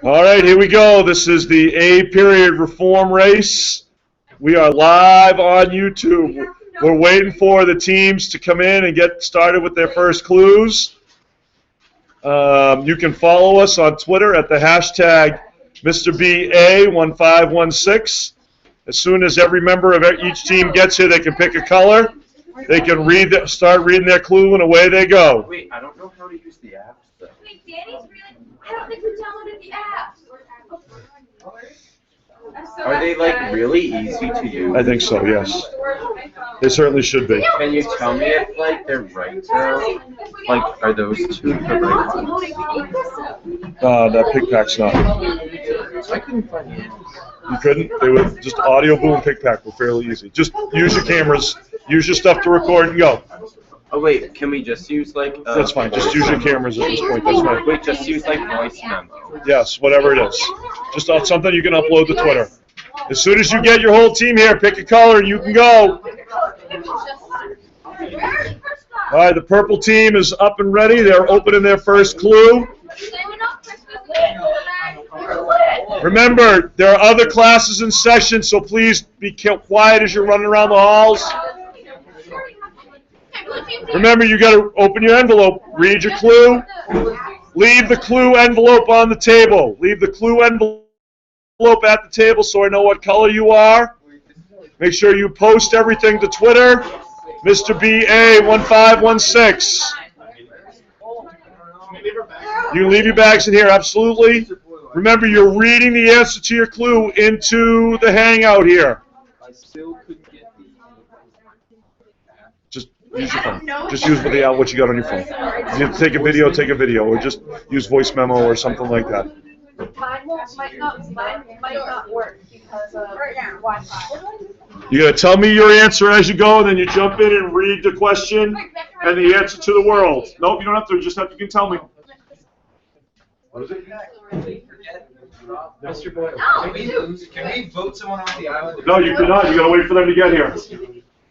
All right, here we go. This is the A period reform race. We are live on YouTube. We're waiting for the teams to come in and get started with their first clues. You can follow us on Twitter at the hashtag MrBA1516. As soon as every member of each team gets here, they can pick a color. They can start reading their clue, and away they go. Wait, I don't know how to use the apps, though. Wait, Danny's really... I don't think we downloaded the app. Are they, like, really easy to use? I think so, yes. They certainly should be. Can you tell me if, like, they're right, though? Like, are those two the right ones? That pick pack's not. I couldn't find it. You couldn't? They were just audio boom pick pack were fairly easy. Just use your cameras, use your stuff to record and go. Oh, wait, can we just use, like... That's fine, just use your cameras at this point, that's fine. Wait, just use, like, voice memo. Yes, whatever it is. Just something you can upload to Twitter. As soon as you get your whole team here, pick a color and you can go. All right, the purple team is up and ready. They're opening their first clue. Remember, there are other classes in session, so please be quiet as you're running around the halls. Remember, you got to open your envelope, read your clue, leave the clue envelope on the table. Leave the clue envelope at the table so I know what color you are. Make sure you post everything to Twitter, Mr. BA1516. You can leave your bags in here, absolutely. Remember, you're reading the answer to your clue into the Hangout here. Just use your phone. Just use what you got on your phone. If you have to take a video, or just use voice memo or something like that. Mine might not work because of Wi-Fi. You're going to tell me your answer as you go, and then you jump in and read the question and the answer to the world. Nope, you don't have to. You can tell me. What is it? Mr. Boyle, can we vote someone off the island? No, you cannot. You got to wait for them to get here.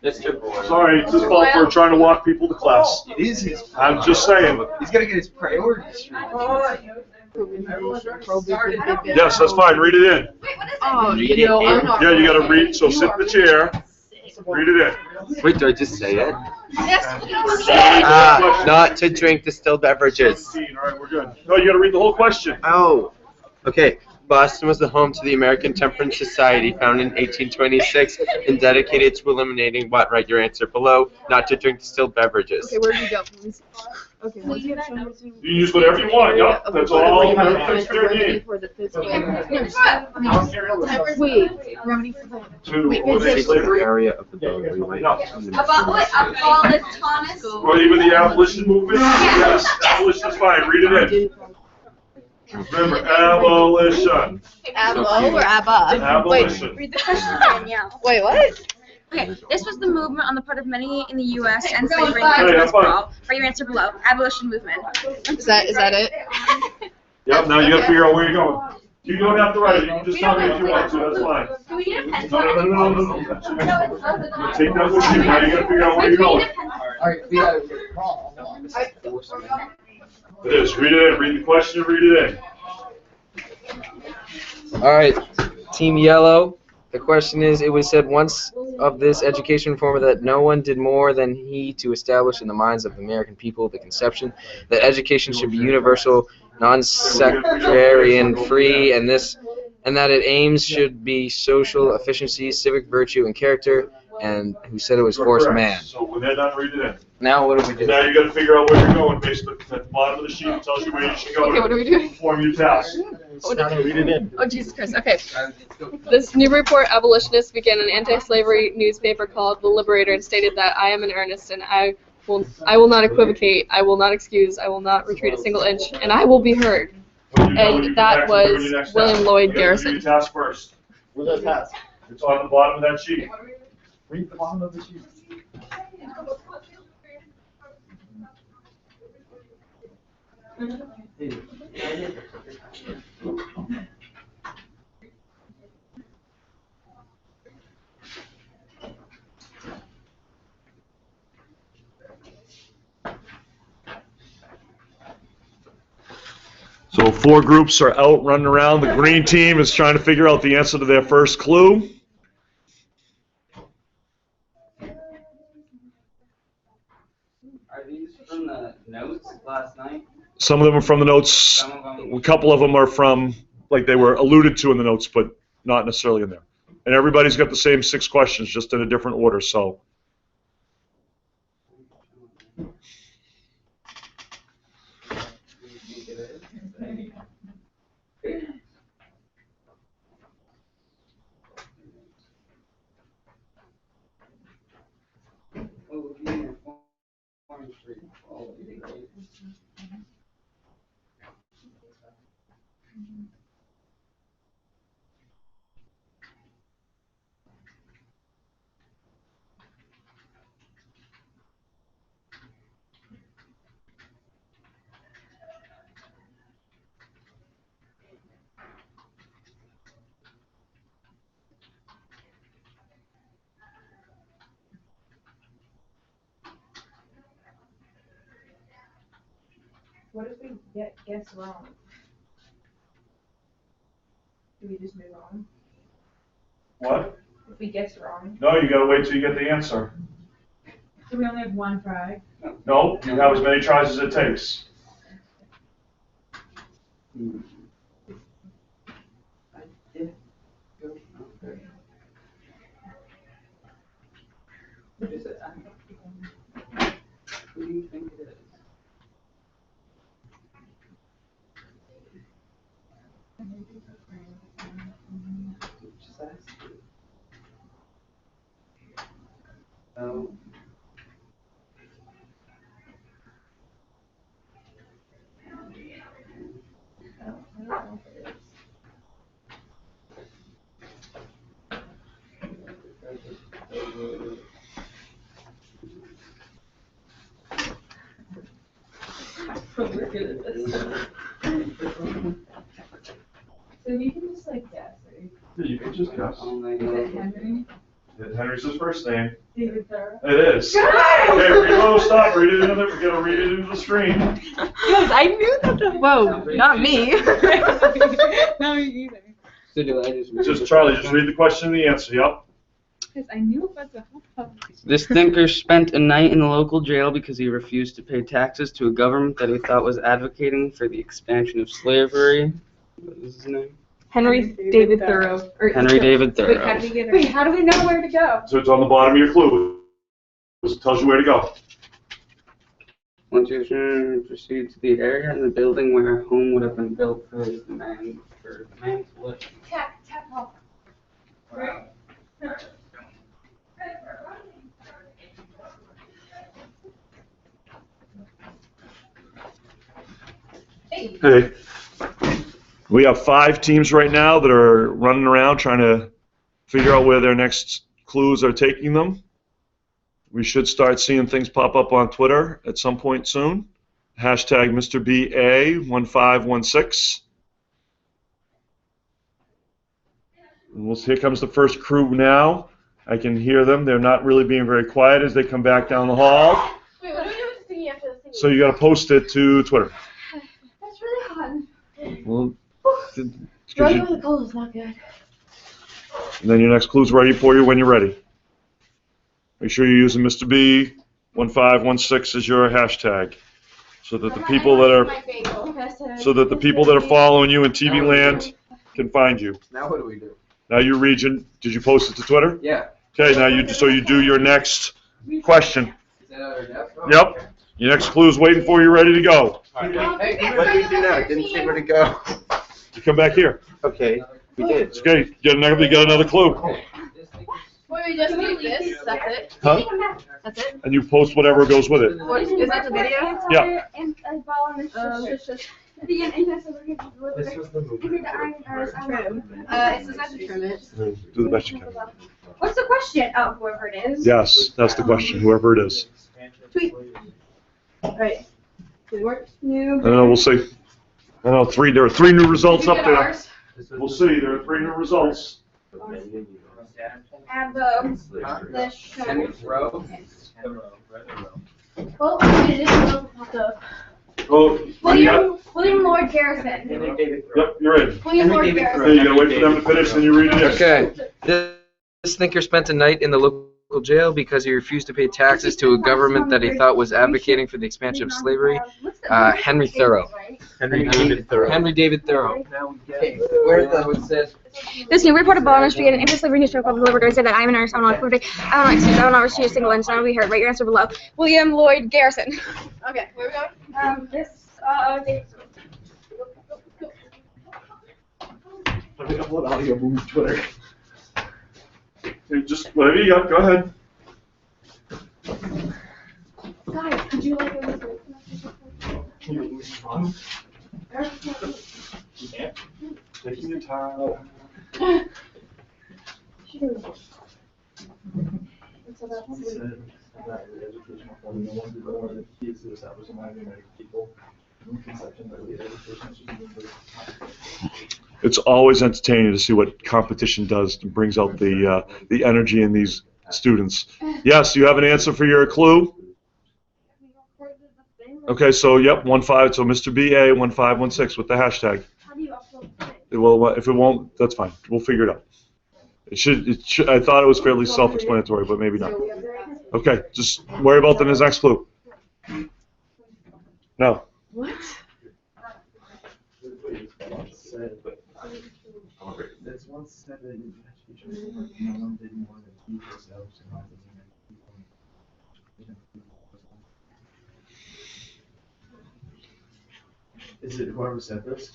Mr. Boyle. Sorry, it's his fault for trying to walk people to class. It is his fault. I'm just saying. He's got to get his priorities straight. Yes, that's fine. Read it in. Oh, Read it in. Yeah, you got to read. So sit in the chair. Read it in. Wait, do I just say it? Yes. Not to drink distilled beverages. All right, we're good. No, you got to read the whole question. Oh, okay. Boston was the home to the American Temperance Society, founded in 1826 and dedicated to eliminating what? Write your answer below. Not to drink distilled beverages. Okay, where do we go? Okay, You can use whatever you want. Yep, that's all. That's fair game. Wait, The area of the building. Thomas. Or even the abolition movement. Yes, abolition is fine. Read it in. Remember, abolition. Abo or Abba? Abolition. Read the question, Danielle. Wait, what? Okay, this was the movement on the part of many in the U.S. and slavery in countries abroad. Write your answer below. Abolition movement. Is that it? Yep, now you got to figure out where you're going. You don't have to write it. You can just tell me if you want to. That's fine. Do we need a pencil? No. Take that with you. Now you got to figure out where you're going. It is. Read it in. Read the question. Read it in. All right, Team Yellow. The question is, it was said once of this education reformer that no one did more than he to establish in the minds of the American people the conception that education should be universal, non-sectarian, free, and that its aims should be social efficiency, civic virtue, and character, and who said it was forced man. So when they're done, read it in. Now what do we do? Now you got to figure out where you're going based at the bottom of the sheet. It tells you where you should go. Okay, what are we doing? Perform your task. Read it in. Oh, Jesus Christ. Okay. This Newburyport abolitionist began an anti-slavery newspaper called The Liberator and stated that I am in earnest and I will not equivocate, I will not excuse, I will not retreat a single inch, and I will be heard. And that was William Lloyd Garrison. Read your task first. Where's that task? It's on the bottom of that sheet. Read the bottom of the sheet. So 4 groups are out running around. The green team is trying to figure out the answer to their first clue. Are these from the notes last night? Some of them are from the notes. A couple of them are from, like they were alluded to in the notes, but not necessarily in there. And everybody's got the same 6 questions, just in a different order, so. What if we guess wrong? Do we just move on? What? If we guess wrong? No, you gotta wait till you get the answer. Do we only have 1 try? No, you have as many tries as it takes. What is it? Who do you think it is? Just ask you. Oh. We're good at this. So you can just like guess, right? Yeah, you can just guess. Oh my Is it God. Henry? Henry's his first name. David Thorough? It is. Okay, reload, stop, read it into we gotta read it into the screen. Guys, I knew that. Whoa, not me. No, me either. So do I just? Charlie, just read the question and the answer, yep. Because I knew about the whole This thinker spent a night in the local jail because he refused to pay taxes to a government that he thought was advocating for the expansion of slavery. What is his name? Henry David Thoreau. Henry David Wait, how Thoreau. did we get Wait, how do we know where to go? So it's on the bottom of your clue. It tells you where to go. Once you proceed to the area in the building where a home would have been built for the man to live. Tap off. Hey. We have 5 teams right now that are running around trying to figure out where their next clues are taking them. We should start seeing things pop up on Twitter at some point soon. Hashtag MrBA1516. Here comes the first crew now. I can hear them. They're not really being very quiet as they come back down the hall. Wait, what do we do with the thingy after the thingy? So you got to post it to Twitter. That's really hot. Well, Running with the cold is not good. and then your next clue's ready for you when you're ready. Make sure you're using Mr. B1516 as your hashtag, so that the people that are following you in TV land can find you. Now what do we do? Now your region. Did you post it to Twitter? Yeah. Okay. Now you do your next question. Is that other desk? Oh, Yep. okay. Your next clue is waiting for you, ready to go. Hey, what did we do now? It didn't say where to go. You come back here. Okay, we did. It's okay. You got another clue. Wait, we just do this? That's it? Huh? That's it? And you post whatever goes with it. What, is that the video? Yeah. It's just This was the movie. trim. It says I have to trim it. Do the best you can. What's the question? Oh, whoever it is. Yes, that's the question. Whoever it is. Tweet. Alright. Did it work? I don't know. We'll see. I know there are 3 new results Did you up get there. ours? We'll see. There are 3 new results. And the show. Henry Thoreau. Well, it is popped up. Oh, William Lloyd Garrison. yep, you're in. William Lloyd Okay, Garrison. you gotta wait for them to finish, then you read it in. Okay. This thinker spent a night in the local jail because he refused to pay taxes to a government that he thought was advocating for the expansion of slavery. Henry Thoreau. Henry David Thoreau. Henry David Thoreau. Where's the one says? This new report of Boyle began an anti-slavery newspaper called The Liberator said that I am an artist, I will not equivocate, I will not receive a single inch, and I will be heard. Write your answer below. William Lloyd Garrison. Okay, where are we going? Let me upload audio, move to Twitter. Okay, just whatever you got, go ahead. Guys, could you like Can you respond? You can't. Taking your time. It's always entertaining to see what competition does and brings out the energy in these students. Yes, you have an answer for your clue? Okay, so yep, 15. So Mr. BA 1516 with the hashtag. How do you upload it? Well, if it won't, that's fine. We'll figure it out. It should. I thought it was fairly self-explanatory, but maybe not. Okay, just worry about the next clue. No. What? Is it whoever said this?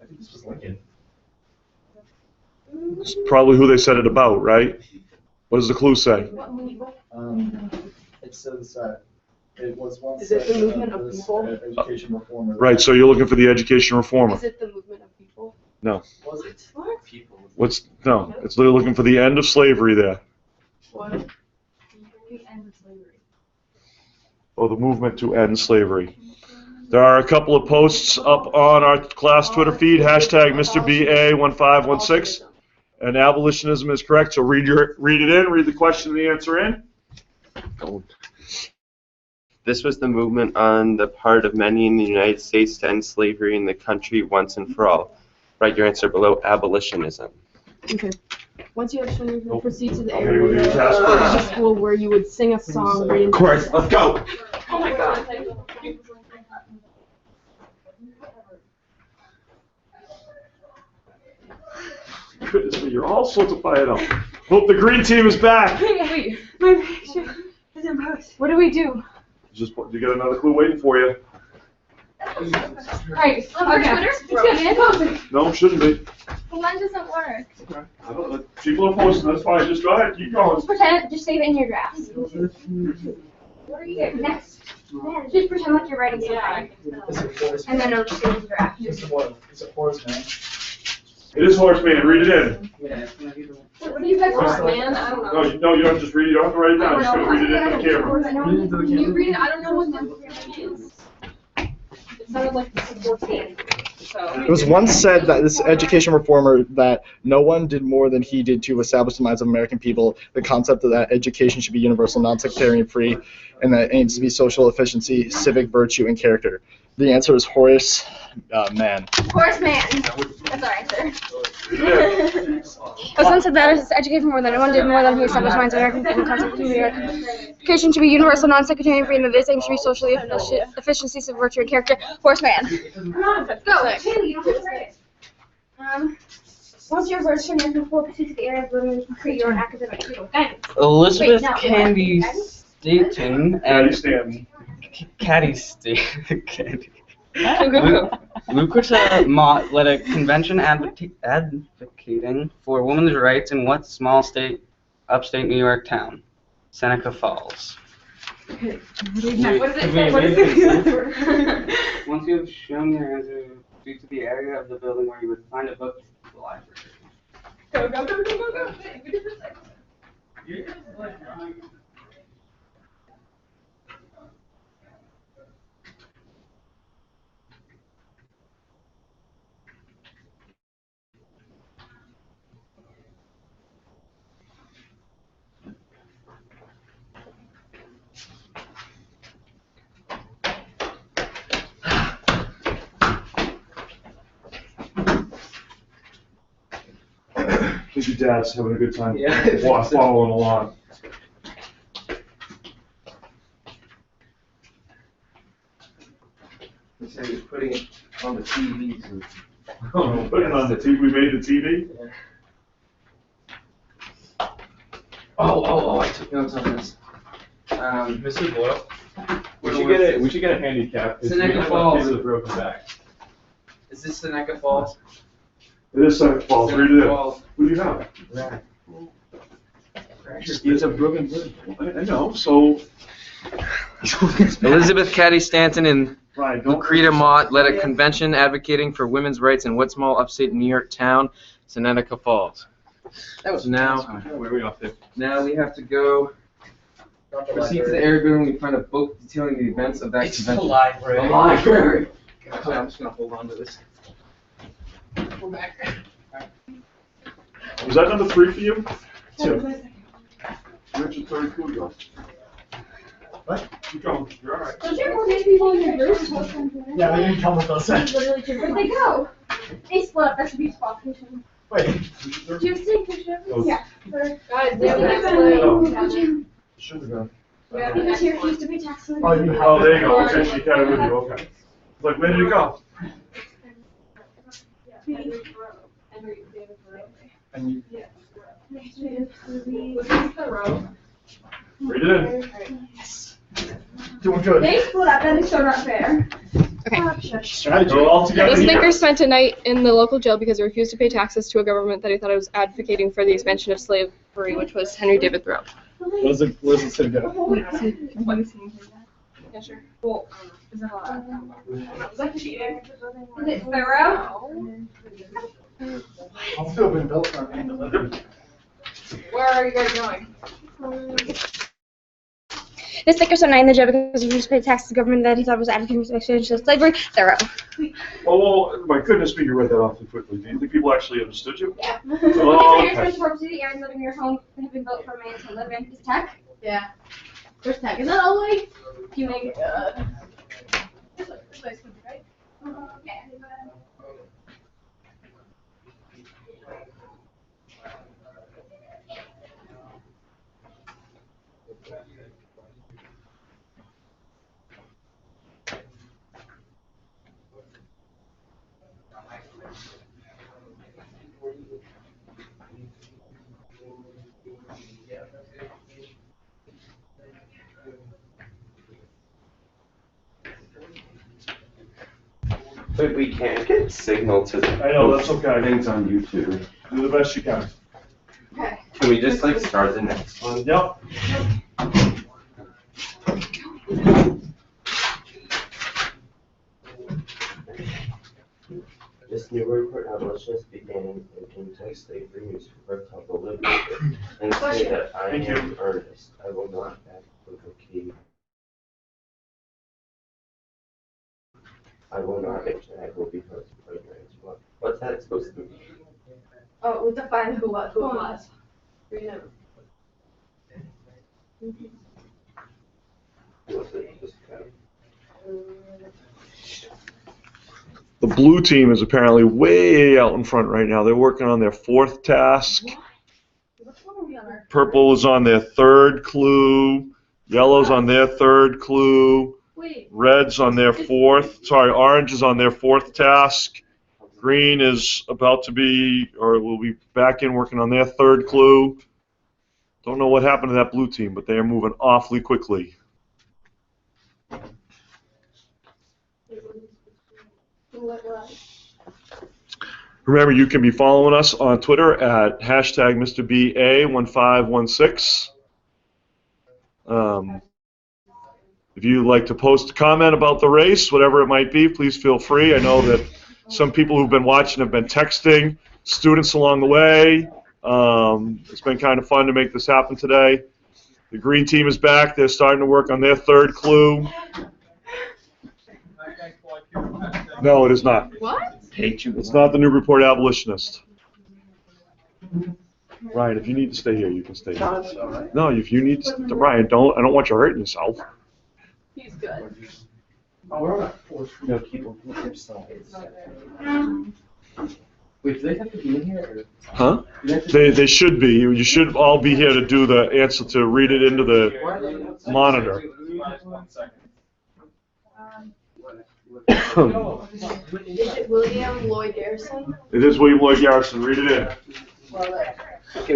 I think this was Lincoln. It's probably who they said it about, right? What does the clue say? It says it was once Is it the movement of this, people? education reformer. Right, so you're looking for the education reformer. Is it the movement of people? No. Was it? People. No, it's literally looking for the end of slavery there. What? The end of slavery. Oh, the movement to end slavery. There are a couple of posts up on our class Twitter feed, hashtag Mr. BA 1516. And abolitionism is correct, so read it in, read the question and the answer in. This was the movement on the part of many in the United States to end slavery in the country once and for all. Write your answer below. Abolitionism. Okay. Once you have shown, you can proceed to the Okay, we'll do area task of the first. school where you would sing a song. Reading Chorus, let's go. Oh my god. Goodness me, you're all sorts of fired up. Hope the green team is back. Wait, my picture is in post. What do we do? You got another clue waiting for you. Right. Okay. Twitter? No, shouldn't be. Well, mine doesn't work. I don't know. People are posting, that's fine. Just go ahead, keep going. Just pretend, just save it in your drafts. What are you doing next? Just pretend like you're writing something. It's a forest. And then it'll just save the draft. It's a forest man. It is horseman, read it in. What do you guys Horse want? man, I don't know. No, you don't just read it, you don't have to write it down, just gotta read it into the camera. Can you read it? I don't know what that is. It sounded like the support team. It was once said that this education reformer that no one did more than he did to establish the minds of American people, the concept of that education should be universal, non-sectarian, free, and that it aims to be social efficiency, civic virtue, and character. The answer is Horace Mann. Horseman. That's our answer. But someone said that is education more than anyone did more than he established minds of American people. The concept of education should be universal, non-sectarian, free, and that this aim should be socially efficiency, civic virtue, and character. Horseman. Go. Once you're versed in your full pursuit to the area of women, you can create your own academic field. Elizabeth Wait, no. Candy Staton Caddy and Stanton. Caddy Staton. Lucretia Mott led a convention advocating for women's rights in what small state, upstate New York town? Seneca Falls. What is it? What is it? Once you have shown your answer, speak to the area of the building where you would find a book in the library. Go, go, go, go, go, go. think your dad's having a good time Yeah. following along. He said he was putting it on the TV. Put it on the TV. We made the TV. Oh! I took notes on this. Mr. Boyle, we should get a handicap. 'Cause Seneca we have Falls. kids with a broken back. Is this Seneca Falls? It is Seneca Falls. Read it in. Falls. What do you have? It's a broken bird. I know. So, Elizabeth Cady Stanton and Ryan, don't. Lucreta Mott led a convention advocating for women's rights in Westmall, upstate New York town, Seneca Falls. That was now. Where are we off to? Now we have to go. Proceed to the area room. We find a book detailing the events of that convention. The library. God, I'm just gonna hold on to this. Was that number 3 for you? 2. Where's your third clue go? What? Keep going. You're all right. Don't you have more people in your group? Yeah, they didn't come with us. Literally two. Where'd they go? They split up. That should be spot fishing. Wait. Do you think we should? Yeah. Guys, they have an explanation. Should have gone. Because he refused to pay taxes. Oh, you have. Oh, there you go. Okay, she got it with you. Okay. Like, where did you go? And you, Read it in. doing good. They split up. That is so not fair. Strategy. Go all together. The here. Snicker spent a night in the local jail because he refused to pay taxes to a government that he thought was advocating for the expansion of slavery, which was Henry David Thoreau. What does it say go? Yeah, sure. Well, is that cheating? Is it thorough? I'll still been built for me. Where are you guys going? The Snicker spent a night in the jail because he refused to pay taxes to the government that he thought was advocating for the expansion of slavery. Thorough. Oh, my goodness me, you read that off too quickly. Do you think people actually understood you? Yeah. Oh, Your okay. first purpose of the area living in your home have been built for a man to live in. Is tech? Yeah. Where's tech? Is that all like? You make it. This place would be right. But we can't get signal to I know, that's okay. things on YouTube. Do the best you can. Can we just like start the next one? Yep. This new report abolitionists began in anti-slavery newspaper called The Liberator and say that I Thank you. am earnest. I will not advocate. I will not I will be hurt by ignorance. What's that supposed to mean? Oh, we'll define who it was. Read it. What's it? Just kind of- The blue team is apparently way out in front right now. They're working on their 4th task. Purple is on their 3rd clue. Yellow's on their 3rd clue. Wait. Red's on their 4th. Sorry, orange is on their 4th task. Green is about to be, or will be back in working on their 3rd clue. Don't know what happened to that blue team, but they are moving awfully quickly. Remember, you can be following us on Twitter at #MrBA1516. If you'd like to post a comment about the race, whatever it might be, please feel free. I know that some people who've been watching have been texting students along the way. It's been kind of fun to make this happen today. The green team is back. They're starting to work on their 3rd clue. No, it is not. What? It's not the new report abolitionist. Ryan, if you need to stay here, you can stay here. No, if you need to, Ryan, I don't want you hurting yourself. He's good. Oh, we're on that 4th. No, keep on your sides. Wait, do they have to be in here? Huh? They should be. You should all be here to do the answer, to read it into the monitor. Is it William Lloyd Garrison? It is William Lloyd Garrison. Read it in.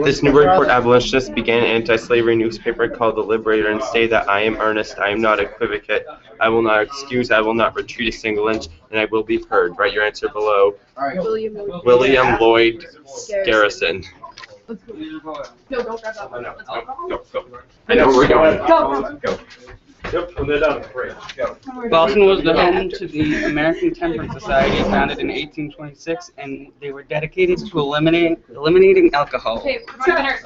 This Newburyport abolitionist began an anti-slavery newspaper called The Liberator and stated that I am earnest, I am not equivocate, I will not excuse, I will not retreat a single inch, and I will be heard. Write your answer below. William Lloyd Garrison. No, don't grab that one. No, go. I know we're going. Go. Yep, and they're done. Great. Go. Boston was the home to the American Temperance Society, founded in 1826, and they were dedicated to eliminating alcohol. Okay, come on, nurse.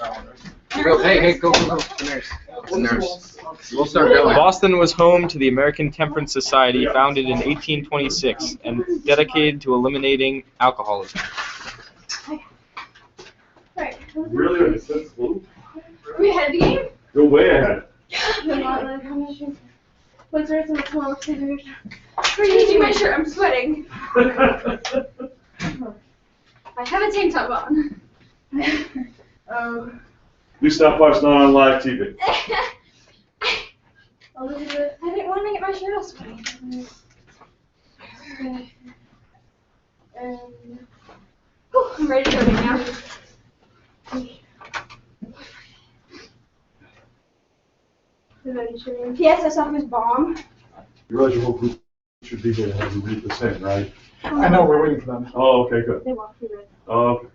Go. The nurse. The nurse. We'll start going. Boston was home to the American Temperance Society, founded in 1826, and dedicated to eliminating alcoholism. Right. Really? That's blue? Are we ahead of the game? You're way ahead. What's the rest of the small scissors? Reading my shirt, I'm sweating. I have a tank top on. You stop watching not on live TV. Elizabeth, I didn't want to make my shirt all sweaty. I'm ready to go now. PSS office bomb. You realize your whole group should be there to have you read this in, right? I know, we're waiting for them. Oh, okay, good. They walk through it. Oh, okay.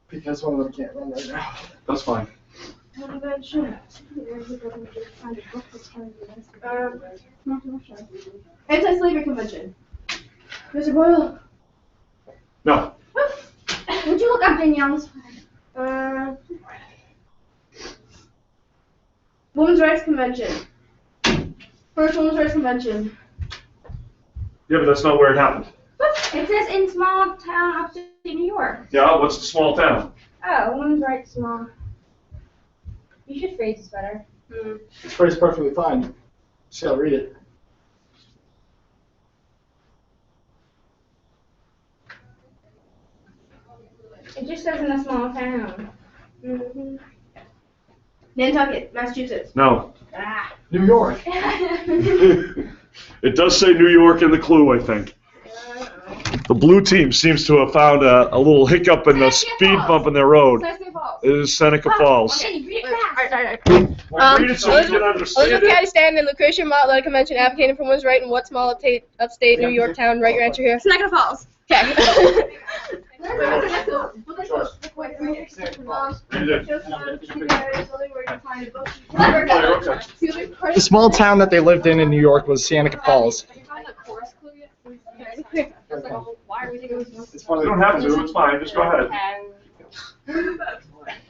Because one of them can't run right now. That's fine. Anti-slavery convention. Mr. Boyle. No. Would you look up Danielle's? Women's Rights Convention. First Women's Rights Convention. Yeah, but that's not where it happened. It says in small town upstate New York. Yeah, what's the small town? Oh, women's rights small. You should phrase this better. It's phrased perfectly fine. Just gotta read it. It just says in a small town. Nantucket, Massachusetts. No. New York. It does say New York in the clue, I think. The blue team seems to have found a little hiccup in the speed bump in their road. It is Seneca Falls. Well, read it so we can understand Elizabeth it. Cady Stanton and Lucretia Mott led a convention advocating for women's rights in what small upstate New York town? Write your answer here. Seneca Falls. Okay. The small town that they lived in New York was Seneca Falls. It's You don't have to, it's fine, just go ahead.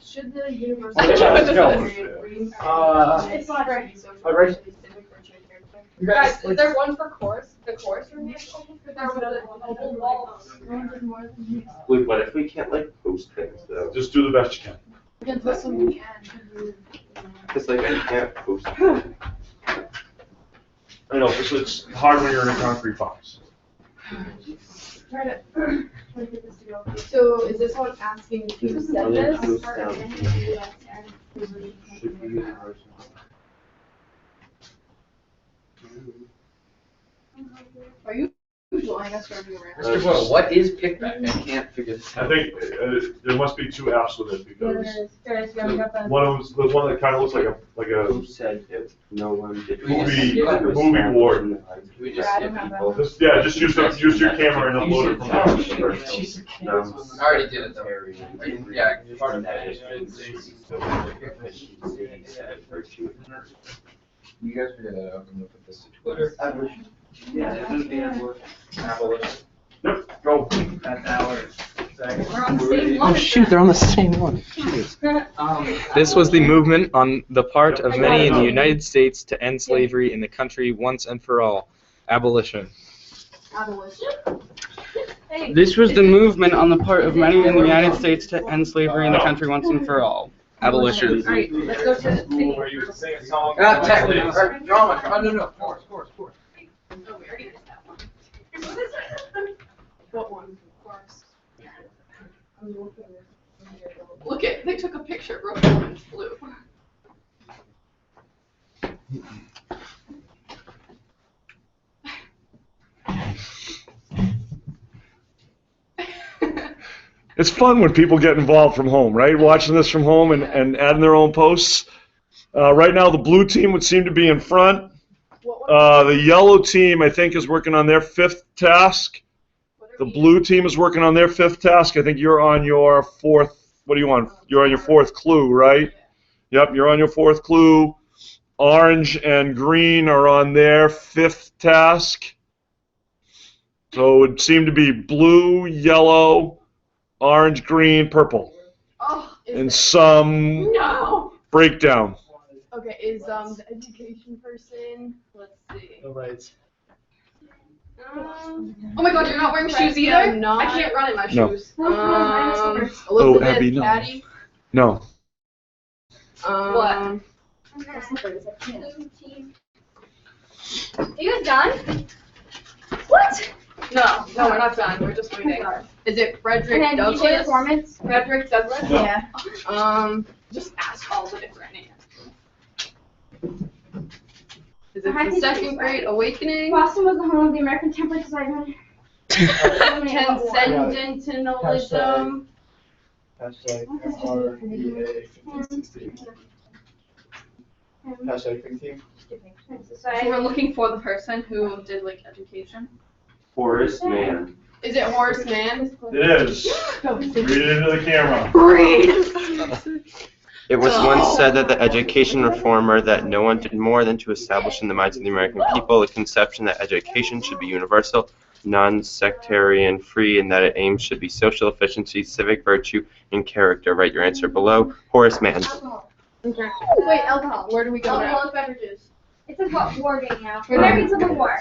Should the universe Let's go. It's not right. Alright. You Guys, guys, is there one for course? The course room? Wait, what if we can't like post things though? Just do the best you can. Because like I can't post things. I know, it's hard when you're in a concrete box. So is this one asking who said this? Are you flying us driving around? Mr. Boyle, what is pickback? I can't figure this I out. think there must be two apps with it because Yeah, one of them's the one that kind of looks like a Who said that no one did? movie ward. We just skip people. Just use your camera and upload it from there. I already did it though. Yeah, part of that is. You guys figure that out. I'm gonna put this to Twitter. Yep, go. That's ours. We're on the same one. Oh shoot, they're on the same one. This was the movement on the part of many in the United States to end slavery in the country once and for all. Abolition. This was the movement on the part of many in the United States to end slavery in the country once and for all. Abolition. Alright, let's go to the Where you sing a song. Drama. Oh, no. Course. Oh, we already did that one. What one? Of course. Look at, they took a picture, wrote it in blue. It's fun when people get involved from home, right? Watching this from home and adding their own posts. Right now, the blue team would seem to be in front. The yellow team, I think, is working on their 5th task. The blue team is working on their 5th task. I think you're on your 4th. What are you on? You're on your 4th clue, right? Yep, you're on your 4th clue. Orange and green are on their 5th task. So it would seem to be blue, yellow, orange, green, purple. Oh, in some breakdown. Okay, is the education person? Let's see. No rights. Oh my God, you're not wearing shoes either. No. I can't run in my No. shoes. Oh, Abby, no. Patty. No. What? Are you guys done? What? No, we're not done. We're just waiting. Is it Frederick And then Douglass? DJ performance. Frederick Douglass? No. Yeah. Just ask all the different names. Is it the second great awakening? Boston was the home of the American Temperance Society. Transcendentalism. Hashtag REA1516. Hashtag 15. So we're looking for the person who did like education. Forest Man. Is it Horace Mann? It is. Read it into the camera. It was once said that the education reformer that no one did more than to establish in the minds of the American people the conception that education should be universal, non-sectarian, free, and that its aims should be social efficiency, civic virtue, and character. Write your answer below. Horace Mann. Okay. Wait, alcohol. Where do we go now? Alcoholic beverages. It's a war game now. American Civil War.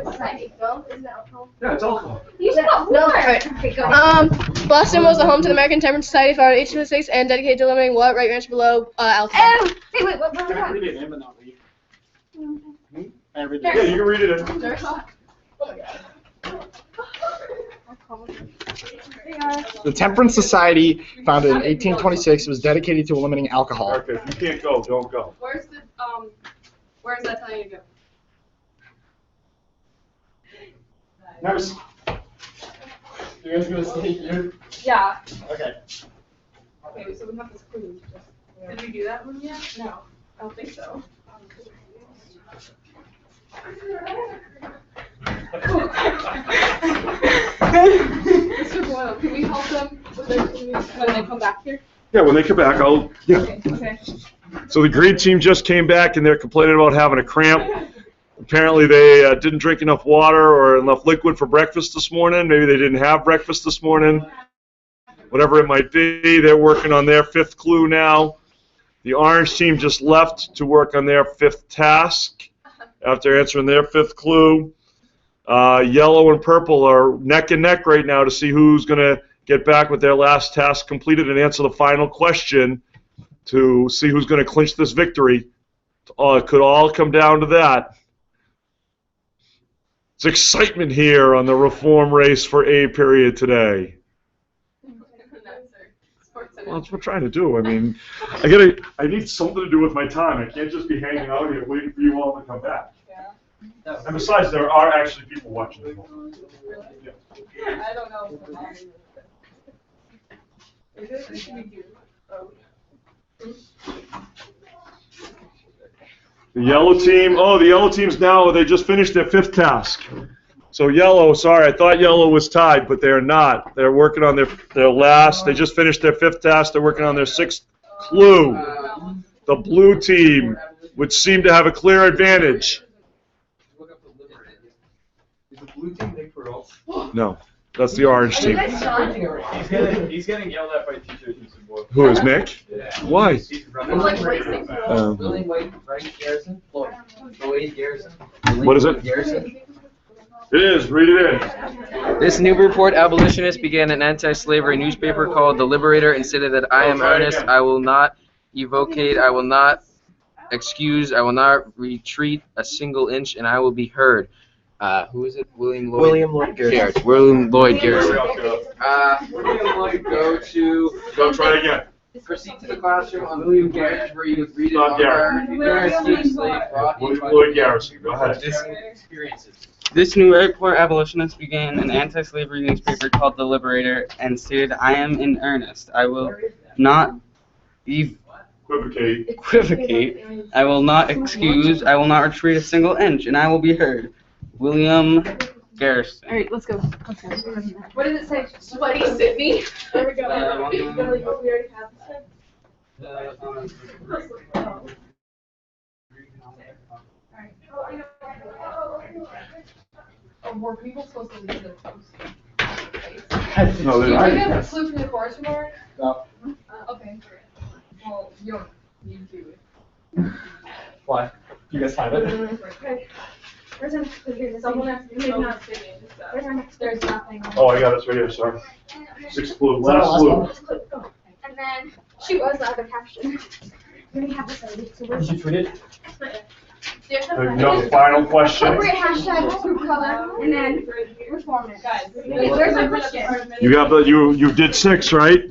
Society. Well, isn't that alcohol? Yeah, it's alcohol. You said war. No. Okay, go. Boston was the home to the American Temperance Society founded in 1806 and dedicated to eliminating what? Write your answer below. Alcohol. Hey, wait, what? Can I read it in but not read? I read Yeah, you can read it in. The Temperance Society, founded in 1826, was dedicated to eliminating alcohol. Okay, if you can't go, don't go. Where's that telling you to go? Nurse. You guys gonna stay here? Yeah. Okay. Okay, so we have this clue. Did we do that one yet? No, I don't think so. Mr. Boyle, can we help them with their when they come back here? Yeah, when they come back, yeah. Okay. So the green team just came back and they're complaining about having a cramp. Apparently they didn't drink enough water or enough liquid for breakfast this morning. Maybe they didn't have breakfast this morning. Whatever it might be, they're working on their 5th clue now. The orange team just left to work on their 5th task after answering their 5th clue. Yellow and purple are neck and neck right now to see who's going to get back with their last task completed and answer the final question to see who's going to clinch this victory. It could all come down to that. It's excitement here on the reform race for A period today. Well, that's what we're trying to do. I mean, I need something to do with my time. I can't just be hanging out here waiting for you all to come back. And besides, there are actually people watching. Yeah. I don't know. The yellow team, the yellow team's now, they just finished their 5th task. So yellow, sorry, I thought yellow was tied, but they're not. They're working on their last, they just finished their 5th task, they're working on their 6th clue. The blue team would seem to have a clear advantage. No, that's the orange team. He's getting yelled at by teachers. Who is Nick? Yeah. Why? He's like racing. William White, right? Garrison? Lloyd Garrison? What is it? Garrison? It is, read it in. This Newburyport abolitionist began an anti-slavery newspaper called The Liberator and stated that I am try it earnest, again. I will not evocate, I will not excuse, I will not retreat a single inch, and I will be heard. Who is it? William Lloyd Garrison. William Lloyd Garrison. Lloyd go to Go try it again. proceed to the classroom on William Garrett where you would read it Not on Garrett. our escape slave William Lloyd Garrison. Go ahead. experiences. This Newburyport abolitionist began an anti-slavery newspaper called The Liberator and stated, "I am in earnest. I will not equivocate. I will not excuse. I will not retreat a single inch, and I will be heard." William Garrison. All right, let's go. What does it say? Sweaty Sydney? There we go. We already have Oh, were people supposed to leave their posts? No, Do they're you not. have a clue from the chorus tomorrow? No. Okay. Well, you don't need to. Why? You guys have it? Where's our, Someone has to know who's singing, where's our next, there's nothing. Oh, I got it right here, sorry. Sixth clue, Is that last our clue. last And then, shoot, what was the other caption? We already have this already, so where's? Did you tweet it? No, final question. Appropriate hashtag group color, and then reform it. Where's our question? You got the, you did 6, right?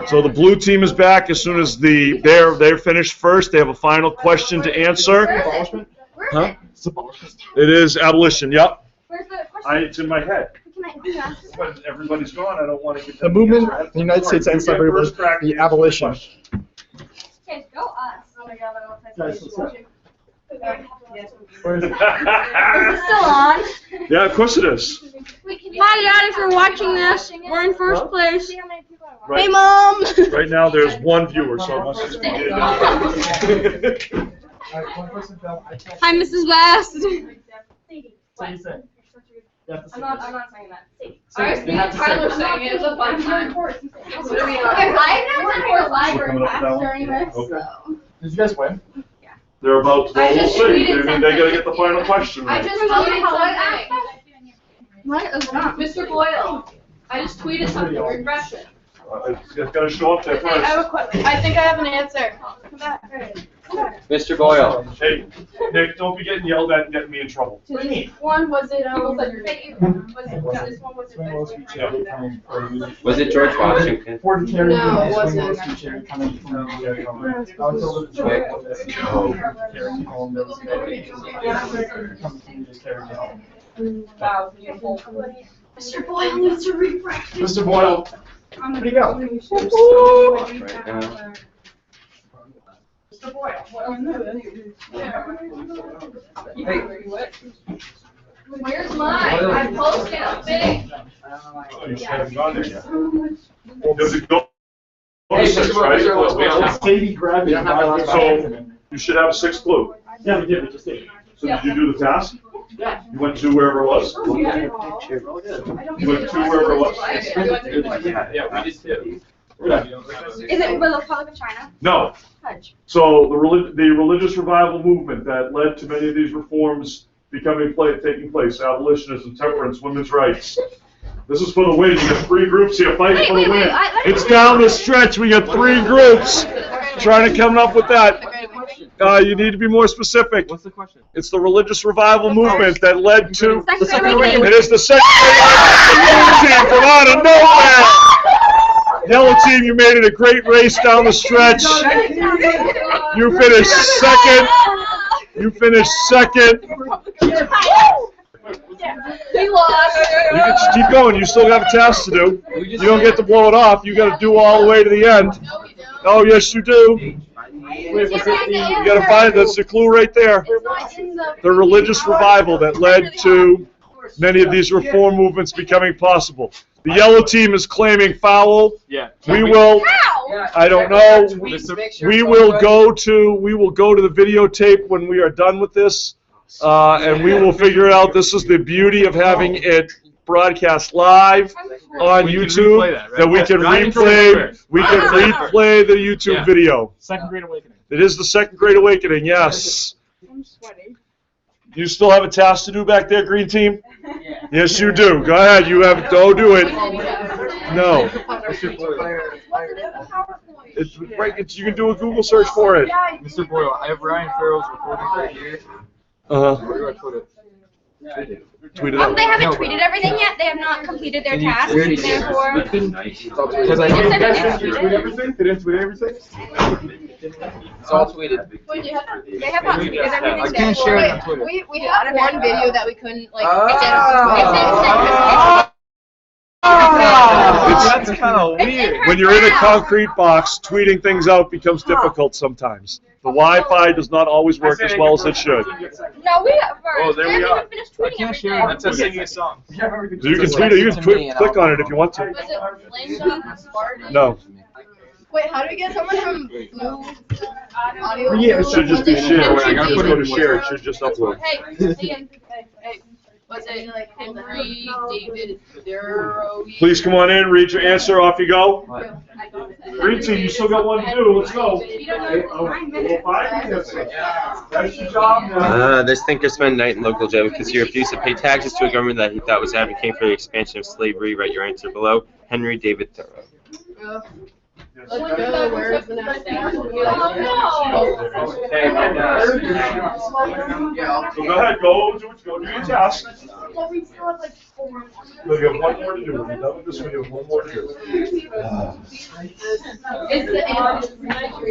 So the blue team is back as soon as they're finished first. They have a final question to answer. Abolishment? Where's Huh? it? It's abolishment. It is abolition, yep. Where's the question? It's in my head. Can I ask? But everybody's gone, I don't want to get The movement in the United States ends slavery was the abolition. Okay, go us. Oh my god, I don't Guys, let's go. Is it still on? Yeah, of course it is. Hi, Dad, if you're watching this, we're in first place. Right- Hey, Mom! Right now, there's one viewer, so it must just be David. Hi, Mrs. West. What do you say? You have to say I'm this. not saying that. Say I it. was You have to say Tyler it. saying it. It was a fun time. I've never done a library Coming up class that one? during this, Okay. so. Did you guys win? They're about to, I we'll just see. tweeted They gotta get the final question I right. just tweeted something. What is that? Mr. Boyle, I just tweeted something. Refresh it. It's gotta show up there Okay, I have a first. question. I think I have an answer. Come back. Mr. Boyle. Hey, Nick, don't be getting yelled at and getting me in trouble. One, was it, was it, this one, was it? Was it George Washington? No, it wasn't. Mr. Boyle needs to refresh. Mr. Boyle, where'd he go? Right now. Where's mine? I posted a thing. Oh, you haven't gone there yet. Does it go? Hey, Six, Mr. Boyle, right? Mr. Boyle, Let's go. Katie grabbed it. So, you should have a 6th clue. Yeah, we did, we just did. So did you do the task? You went to wherever it was? You went to wherever it was? Yeah, we just did. Is it the Republic of China? No. Fudge. So the religious revival movement that led to many of these reforms taking place, abolitionism, temperance, women's rights. This is for the win. You got 3 groups here fighting for the win. It's down the stretch. We got 3 groups trying to come up with that. You need to be more specific. What's the question? It's the religious revival movement that led to. Second grade awakening. It is the second team from out of nowhere. Yellow team, you made it a great race down the stretch. You finished second. You finished second. We lost. You can just keep going. You still have a task to do. You don't get to blow it off. You got to do all the way to the end. Oh, yes, you do. You got to find it. That's the clue right there. The religious revival that led to many of these reform movements becoming possible. The yellow team is claiming foul. Yeah. We will. I don't know. We We will go to the videotape when we are done with this, and we will figure it out. This is the beauty of having it broadcast live on We can YouTube, replay that, right? we can Ryan replay. We can replay the YouTube Yeah. video. Second Great Awakening. It is the second Great Awakening. Yes. I'm sweating. You still have a task to do back there, Green Team? Yes, you do. Go ahead. You have. Go do it. No. It's right. You can do a Google search for it. Mr. Boyle, I have Ryan Farrell's recording right here. Uh huh. Where do I put it? tweeted out? They haven't tweeted everything yet. They have not completed their task. Therefore, Because I Yes, think I Did you tweet everything? They didn't tweet everything? it's all tweeted. they have not tweeted everything. I can't share it on Twitter. We had one video that we couldn't like. That's kind of weird. When you're in a concrete box, tweeting things out becomes difficult sometimes. The Wi-Fi does not always work as well as it should. No, we have. Oh, there we haven't are. even finished tweeting can't share everything. it. That's us singing a song. So you can tweet it. You can click on it if you want to. Was it Lambda Spartan? No. Wait, how do we get someone from Blue Audio? Yeah, it should just be shared. I gotta Just go to share. It should just upload. Hey, was it Henry David Thoreau? Please come on in. Read your answer. Off you go. Green team, you still got one to do. Let's go. 5 minutes. That's your job now. This thinker spent a night in local jail because he refused to pay taxes to a government that he thought was advocating for the expansion of slavery. Write your answer below. Henry David Thoreau. Let's go. Where's the next thing? So go ahead. Go do your task. We have one more to do. When we're done with this, we have one more to do.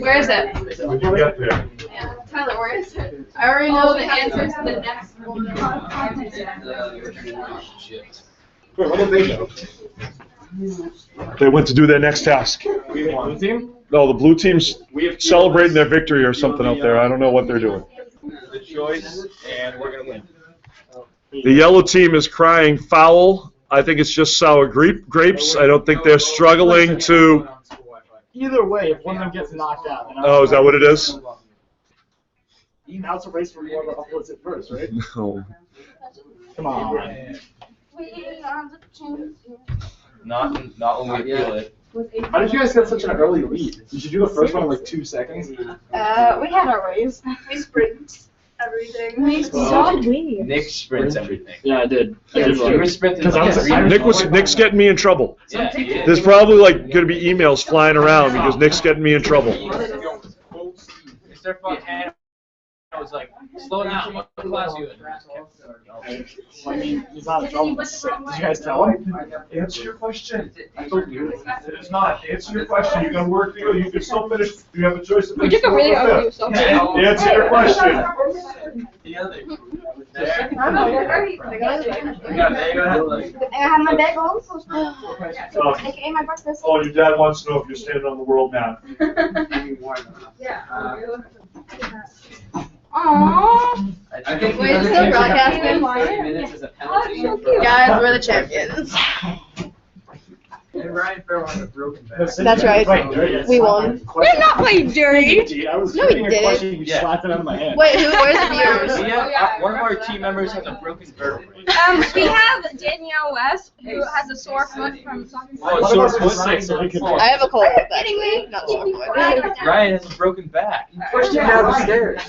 Where is it? When you get there. Tyler, where is it? I already know the answers to the next one. Wait, what did they do? They went to do their next task. Blue team? No, the blue team's celebrating their victory or something out there. I don't know what they're doing. The choice, and we're gonna win. The yellow team is crying foul. I think it's just sour grapes. I don't think they're struggling to. Either way, if one of them gets knocked out. Then Oh, is that what it is? Now it's a race for whoever uploads it first, right? No. Come on. Not when we feel it. How did you guys get such an early lead? Did you do the first one in like 2 seconds? We had our ways. We sprint everything. Nick sprints everything. Yeah, I did. You were sprinting. Nick's getting me in trouble. Yeah, he is. There's probably like going to be emails flying around because Nick's getting me in trouble. Mr. Fuckhead was like, slow down, what class you in? I mean, he's not in trouble. Did you guys tell him? Answer your question. I told you. It is not. Answer your question. You can work. You can still finish. You have a choice to We finish. took a really ugly yourself. Answer your question. The other. I have my bagels. Oh, AKA my breakfast. oh, your dad wants to know if you're standing on the world map. Aww. I think Wait, it's still broadcasting? 30 minutes is a penalty. Guys, we're the champions. And Ryan Farrell has a broken back. That's right. We won. We have not played dirty. I was No, we reading a didn't. question, you Yeah. slapped it out of my hand. Wait, where's the viewers? One of our team members has a broken vertebrae. We have Danielle West, who has a sore foot from soccer. Oh, sore foot sick, so we can- I have a cold, actually. Not so good. Ryan has a broken back. Pushed him down the stairs.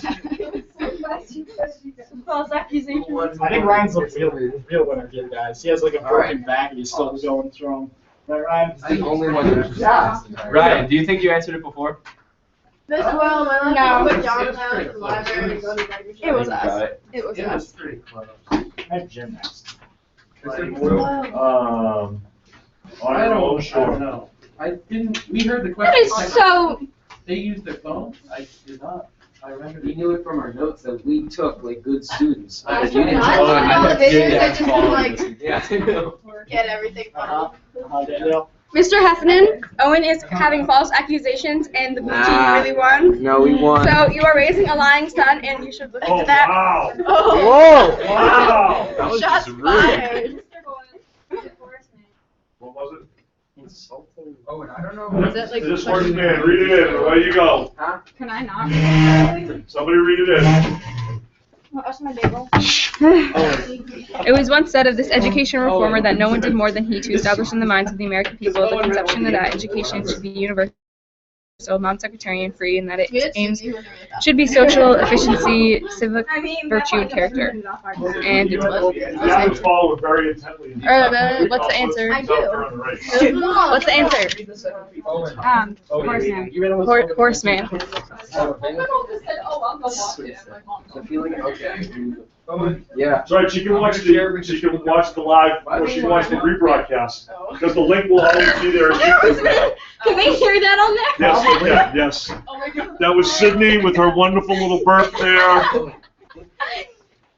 False accusations. I think Ryan's the real winner here, guys. He has like a broken back and he's still going strong. Right, Ryan? I'm the only one who's Yeah. Ryan, do you think you answered it before? This well, my No. put John down at the library and go to the It was Got us. it. It was It us. was pretty close. I have gymnasts. I don't know. I didn't, we heard the That question. is so. They used their phone? I did not. I remember. We knew it from our notes that we took like good students. I You didn't I follow saw all the it. videos, I just didn't like Yeah, I know. get everything from Danielle? Mr. Heffernan, Owen is having false accusations, and the blue team really won. No, we won. So you are raising a lying son, and you should look Oh, into that. wow. Oh. Whoa! Wow. That was Shots just rude. fired. What was it? Oh, and I don't know. Was that like This first man, read it in. Away you go. Can I not? Somebody read it in. What's my bagel? It was once said of this education reformer that no one did more than he to establish in the minds of the American people the conception that education should be universal so non-sectarian free, and that its aims should be social, efficiency, civic virtue, and character. And it's what? That follow very intently. What's the answer? I do. What's the answer? Horseman. Horseman. Yeah. That's right. She can watch the live, or she can watch the rebroadcast, because the link will always be there. Can we hear that on there? Yes, we can. Yes. That was Sydney with her wonderful little burp there.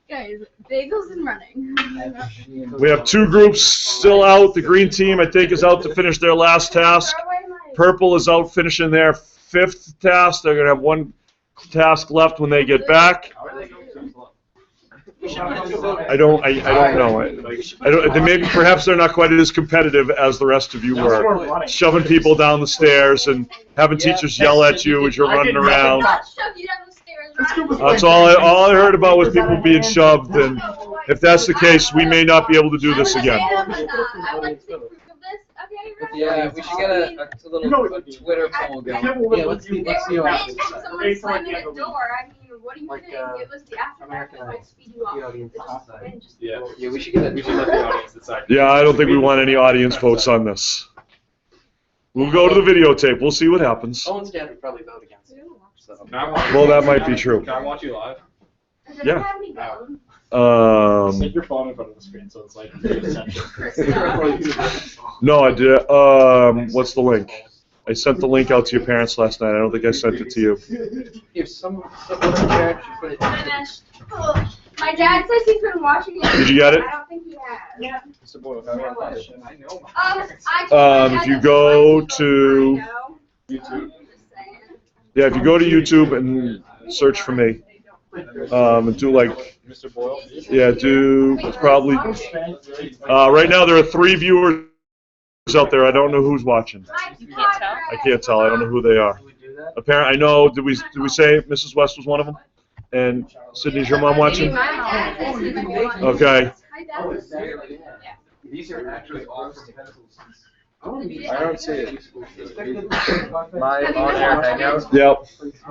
Guys, bagels and running. We have two groups still out. The green team, I think, is out to finish their last task. Purple is out finishing their 5th task. They're going to have one task left when they get back. I don't know. Maybe perhaps they're not quite as competitive as the rest of you were, shoving people down the stairs and having teachers yell at you as you're running around. That's all I heard about was people being shoved, and if that's the case, we may not be able to do this again. Yeah, we should get a little Twitter poll going. Yeah, let's see what Someone slammed in the door. I mean, what do you think? It was the aftermath that might speed you up. Yeah, we should let the audience decide. Yeah, I don't think we want any audience votes on this. We'll go to the videotape. We'll see what happens. Owen's dad would probably vote against it. So. Well, that might be true. Can I watch you live? Yeah. Stick your phone in front of the screen so it's like No, I did. What's the link? I sent the link out to your parents last night. I don't think I sent it to you. If someone in the chat should put it My dad says he's been watching it. Did you get it? I don't think he has. Yeah. Mr. Boyle, I If you go to YouTube. Yeah, if you go to YouTube and search for me, and do like, Mr. Boyle. yeah, do probably. Right now there are 3 viewers out there. I don't know who's watching. I can't tell. I don't know who they are. Apparently, I know. Did we say Mrs. West was one of them? And Sydney's your mom watching? Okay. These are actually all from pencils. I don't see it. My on-air hangout? Yep.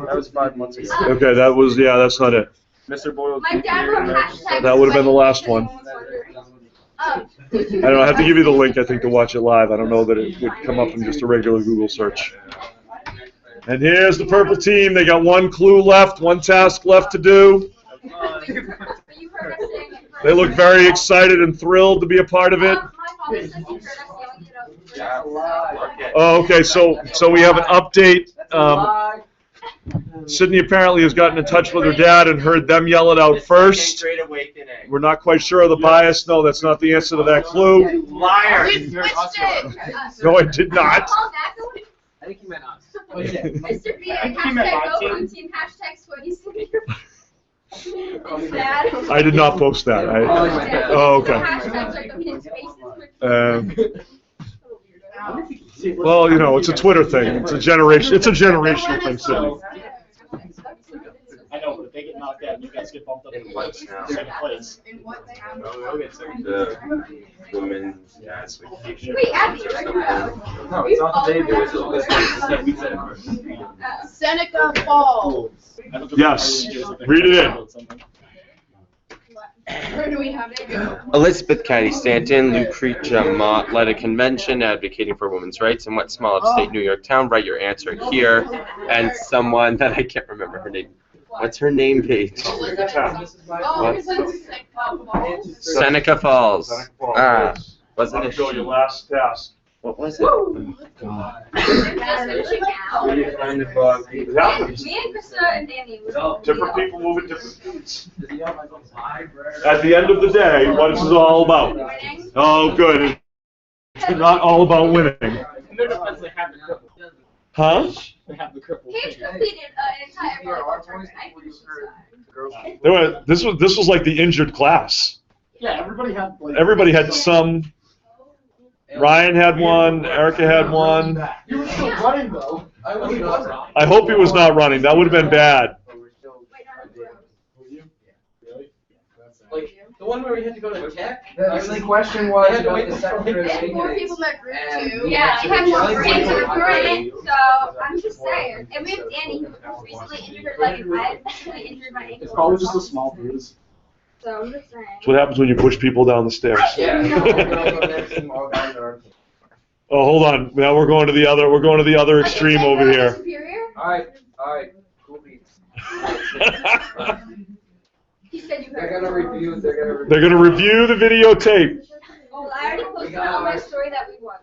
That was 5 months ago. Okay, that was, yeah, that's not it. Mr. Boyle. My dad wrote hashtag. That would have been the last one. I don't know, I have to give you the link, I think, to watch it live. I don't know that it would come up in just a regular Google search. And here's the purple team. They got 1 clue left, 1 task left to do. They look very excited and thrilled to be a part of it. Oh, okay, so we have an update. Sydney apparently has gotten in touch with her dad and heard them yell it out first. We're not quite sure of the bias. No, that's not the answer to that clue. Liar! No, I did not. I think he meant us. Mr. B, hashtag go on team, hashtag sweaty senior. I did not post that. Oh, okay. Well, you know, it's a Twitter thing. It's a generational thing, Sydney. I know, but if they get knocked out, you guys get bumped up In what town? second place. The women's vacation. Wait, Abby, No, it's not the day there was a Seneca Falls. Yes, read it in. Where do we have it? Elizabeth Cady Stanton, Lucretia Mott led a convention advocating for women's rights in what small upstate New York town? Write your answer here. And someone that I can't remember her name. What's her name, Paige? What? Seneca Falls. Ah, wasn't it? Go your last task. What was it? God. It happens. Me and Krista and Danny. Different people move at different speeds. At the end of the day, what is this all about? Oh, good. It's not all about winning. Huh? Paige completed an entire tournament. This was like the injured class. Yeah, everybody had like. Everybody had some. Ryan had one. Erica had one. You were still running though. I hope he was not running. That would have been bad. The one where we had to go to tech? The question was had to about wait the for Secretary of And State more minutes. people in that group And too. we Yeah, I actually have more just friends went who on are in Friday. it, so I'm just saying. And we have Danny who recently injured her leg, and I recently injured my ankle. It's probably just a small bruise. So I'm just saying. That's what happens when you push people down the stairs. Yeah, all girls on that team, all guys on our team. Oh, hold on. Now we're going to the other extreme over here. Alright, cool beats. He said you They're heard. gonna review, They're gonna review the videotape. Oh, I already posted on my story that we won.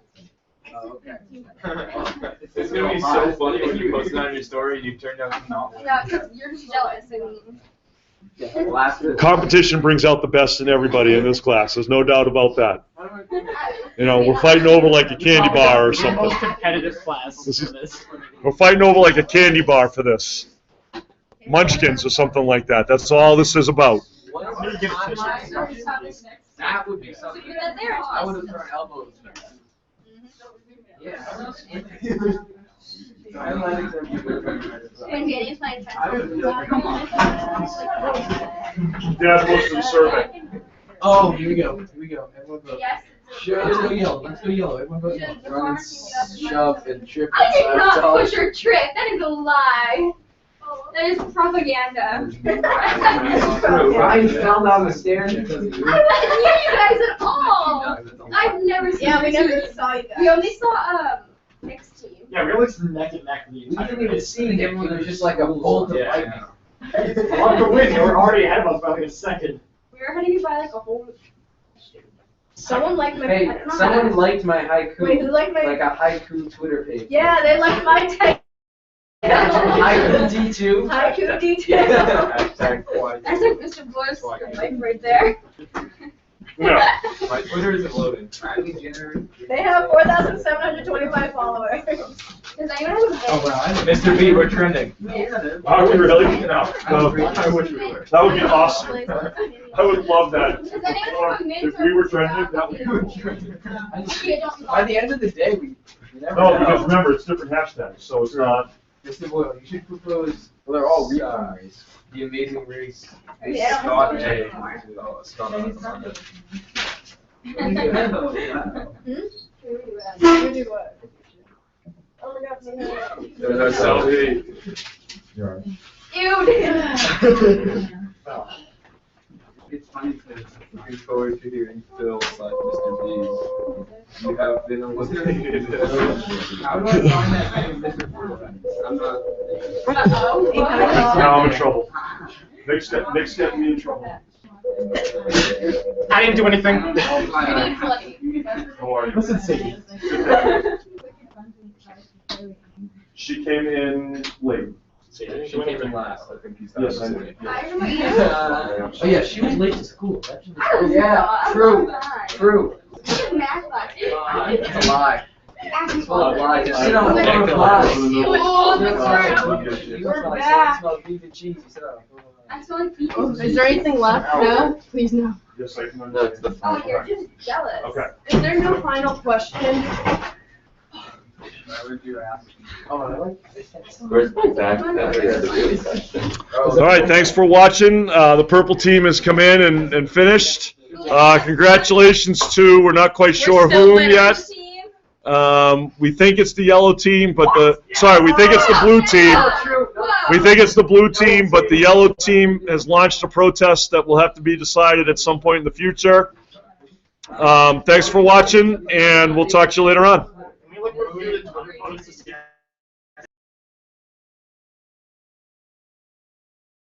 Oh, okay. It's gonna be so funny when you post it on your story and you turn down some knowledge. Yeah, because you're just jealous and. Competition brings out the best in everybody in this class. There's no doubt about that. You know, we're fighting over like a candy bar or something. Most competitive class for this. We're fighting over like a candy bar for this. Munchkins or something like that. That's all this is about. That would be something. I would have thrown elbows. Yeah. I like them. When Danny's playing tennis. Dad goes to the survey. Oh, here we go. Everyone vote. Yes. Sure. Let's go yellow. Everyone vote yellow. Run and shove and trip. I did not inside push or trip. That is a lie. That is propaganda. Ryan fell down the stairs because of you. I wasn't near you guys at all. I've never seen. Yeah, we you. never saw you guys. We only saw next team. Yeah, we always neck and neck the We entire didn't even see him. It was just like a bolt of lightning. Along the way, they were already ahead of us by like a second. We were ahead of you by like a whole. Someone liked my. Hey, I don't know someone how- liked my haiku. Wait, who liked my? Like a haiku Twitter page. Yeah, they liked my text. Haiku D2. Haiku D2. Hashtag quiet. That's like Mr. Boyle's life right there. Yeah. My Twitter isn't loading. They have 4,725 followers. Does anyone have a Oh wow, Mr. B, we're trending. Are we really? No. I wish we were. That would be awesome. I would love that. Does anyone have a If we were trending, that would be. By the end of the day, we never No, know. because remember, it's different hashtags, so it's not. Mr. Boyle, you should propose. Well, they're all recon race. The Amazing Race. Yeah, I don't Scott have A. anymore. Oh, Scott You do what? Oh my God. There's our selfie. Ew. It's funny because looking forward to hearing Phil like Mr. B. You have been eliminated. How do I find that name, Mr. B? I'm not. Uh-oh. Now I'm in trouble. Nick's got me in trouble. I didn't do anything. You need bloody. Don't worry. Listen, Sadie. She came in late. She came in last. I think he's. Yes, I know. I remember Oh yeah, she was late to school. I was Yeah, not. true. I True. was math class. It's a lie. Actually, It's full of lies. I- Sit on the I- floor of lies. Oh, that's right. You We're smell like back. smell of beef and cheese. You sit on the floor of lies. I smell like feet. Is there anything left? No? Please no. Yes, I can No, understand. it's the Oh, final you're part. just jealous. Okay. Is there no final question? Why would you ask? Oh, I like Where's my back? That is the real question. All right, thanks for watching. The purple team has come in and finished. Congratulations to, we're not quite sure whom yet. We think it's the yellow team, but we think it's the blue team. We think it's the blue team, but the yellow team has launched a protest that will have to be decided at some point in the future. Thanks for watching, and we'll talk to you later on. Can we look review the 2026 again?